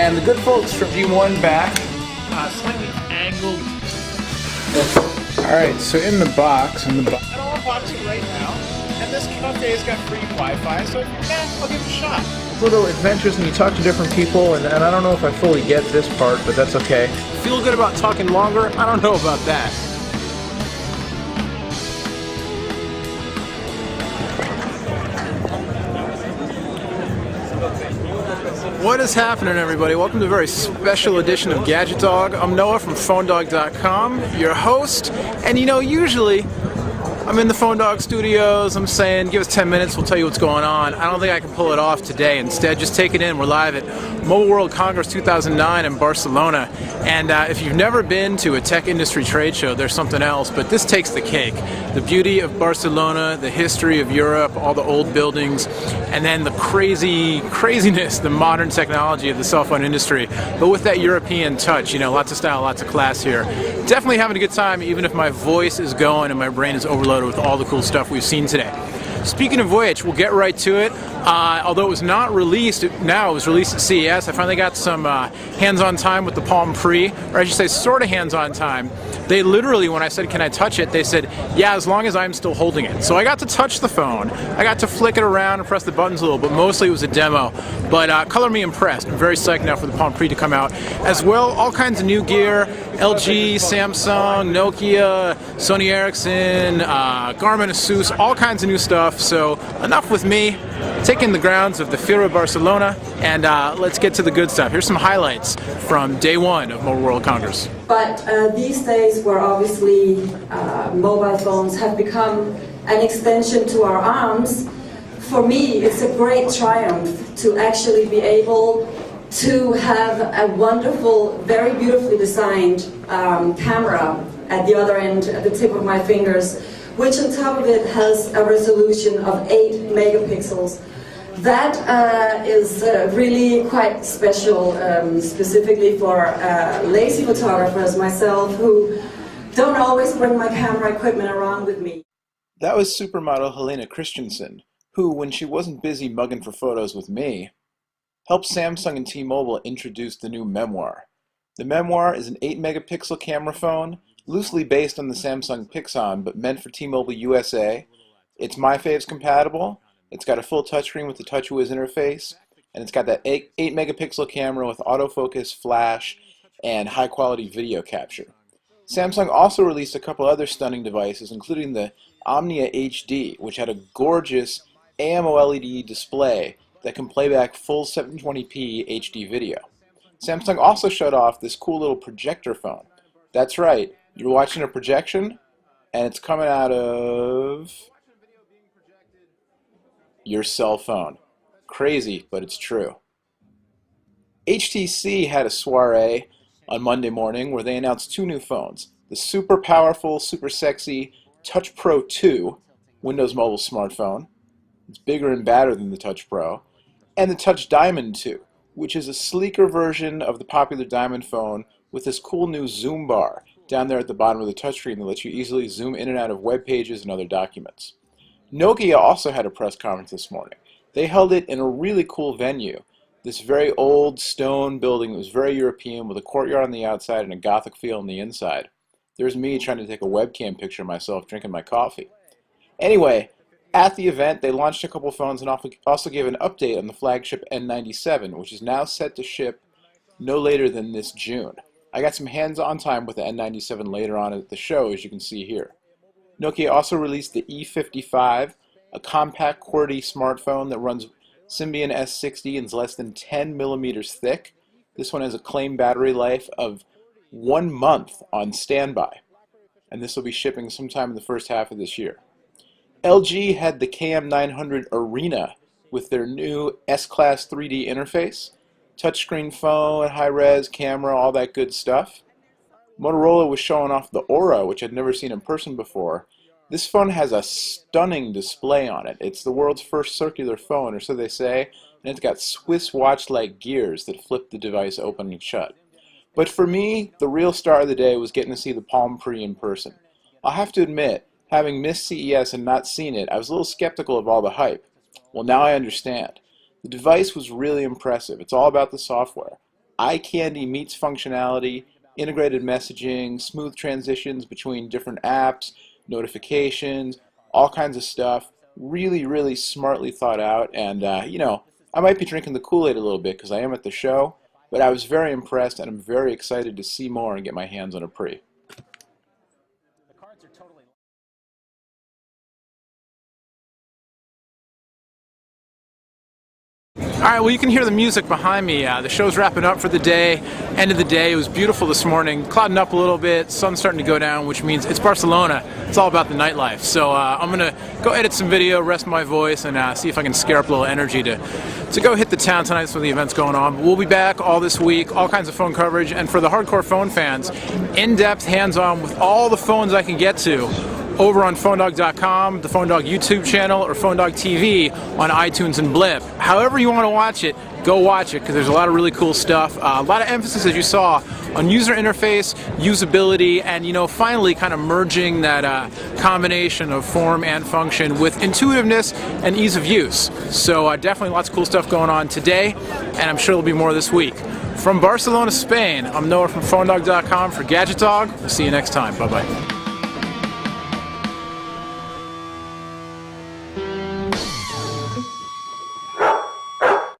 And the good folks from G1 back. Slightly angled. Alright, so in the box, I don't unbox it right now. And this cafe's got free Wi-Fi, so I'll give it a shot. little adventures and you talk to different people, and I don't know if I fully get this part, but that's okay. Feel good about talking longer? I don't know about that. What is happening, everybody? Welcome to a very special edition of GadgetDog. I'm Noah from PhoneDog.com, your host, and you know, usually I'm in the PhoneDog studios, I'm saying, give us 10 minutes, we'll tell you what's going on. I don't think I can pull it off today. Instead, just take it in. We're live at Mobile World Congress 2009 in Barcelona. And if you've never been to a tech industry trade show, there's something else, but this takes the cake. The beauty of Barcelona, the history of Europe, all the old buildings, and then the craziness, the modern technology of the cell phone industry, but with that European touch, you know, lots of style, lots of class here. Definitely having a good time, even if my voice is going and my brain is overloaded with all the cool stuff we've seen today. Speaking of which, we'll get right to it. Although it was not released, now it was released at CES. I finally got some hands-on time with the Palm Pre, or I should say sort of hands-on time. They literally, when I said, can I touch it, they said, yeah, as long as I'm still holding it. So I got to touch the phone. I got to flick it around and press the buttons a little, but mostly it was a demo. But color me impressed. I'm very psyched now for the Palm Pre to come out. As well, all kinds of new gear, LG, Samsung, Nokia, Sony Ericsson, Garmin, Asus, all kinds of new stuff. So enough with me, taking the grounds of the Fira Barcelona, and let's get to the good stuff. Here's some highlights from day one of Mobile World Congress. But these days where obviously mobile phones have become an extension to our arms, for me it's a great triumph to actually be able to have a wonderful, very beautifully designed camera at the other end, at the tip of my fingers, which on top of it has a resolution of 8 megapixels. That is really quite special, specifically for lazy photographers myself who don't always bring my camera equipment around with me. That was supermodel Helena Christensen, who, when she wasn't busy mugging for photos with me, helped Samsung and T-Mobile introduce the new Memoir. The Memoir is an 8 megapixel camera phone, loosely based on the Samsung Pixon, but meant for T-Mobile USA. It's MyFaves compatible. It's got a full touchscreen with the TouchWiz interface, and it's got that 8 megapixel camera with autofocus, flash, and high-quality video capture. Samsung also released a couple other stunning devices, including the Omnia HD, which had a gorgeous AMOLED display that can play back full 720p HD video. Samsung also showed off this cool little projector phone. That's right, you're watching a projection, and it's coming out of your cell phone. Crazy, but it's true. HTC had a soiree on Monday morning where they announced 2 new phones. The super powerful, super sexy Touch Pro2 Windows Mobile smartphone. It's bigger and badder than the Touch Pro. And the Touch Diamond2, which is a sleeker version of the popular Diamond phone with this cool new zoom bar down there at the bottom of the touchscreen that lets you easily zoom in and out of web pages and other documents. Nokia also had a press conference this morning. They held it in a really cool venue, this very old stone building that was very European with a courtyard on the outside and a Gothic feel on the inside. There's me trying to take a webcam picture of myself drinking my coffee. Anyway, at the event they launched a couple phones and also gave an update on the flagship N97, which is now set to ship no later than this June. I got some hands-on time with the N97 later on at the show, as you can see here. Nokia also released the E55, a compact QWERTY smartphone that runs Symbian S60 and is less than 10 millimeters thick. This one has a claimed battery life of 1 month on standby, and this will be shipping sometime in the first half of this year. LG had the KM900 Arena with their new S-Class 3D interface, touchscreen phone, high-res camera, all that good stuff. Motorola was showing off the Aura, which I'd never seen in person before. This phone has a stunning display on it. It's the world's first circular phone, or so they say, and it's got Swiss watch-like gears that flip the device open and shut. But for me, the real star of the day was getting to see the Palm Pre in person. I'll have to admit, having missed CES and not seen it, I was a little skeptical of all the hype. Well, now I understand. The device was really impressive. It's all about the software. eye candy meets functionality, integrated messaging, smooth transitions between different apps, notifications, all kinds of stuff. Really, really smartly thought out. And, you know, I might be drinking the Kool-Aid a little bit because I am at the show, but I was very impressed and I'm very excited to see more and get my hands on a Pre. Alright, well you can hear the music behind me. The show's wrapping up for the day. End of the day. It was beautiful this morning. Clouding up a little bit. Sun's starting to go down, which means it's Barcelona. It's all about the nightlife. So I'm going to go edit some video, rest my voice, and see if I can scare up a little energy to go hit the town tonight. Some of the events going on. But we'll be back all this week. All kinds of phone coverage. And for the hardcore phone fans, in-depth, hands-on with all the phones I can get to over on PhoneDog.com, the PhoneDog YouTube channel, or PhoneDog TV on iTunes and Blip. However you want to watch it, go watch it because there's a lot of really cool stuff. A lot of emphasis, as you saw, on user interface, usability, and you know, finally kind of merging that combination of form and function with intuitiveness and ease of use. So definitely lots of cool stuff going on today, and I'm sure there'll be more this week. From Barcelona, Spain, I'm Noah from PhoneDog.com for GadgetDog. We'll see you next time. Bye-bye.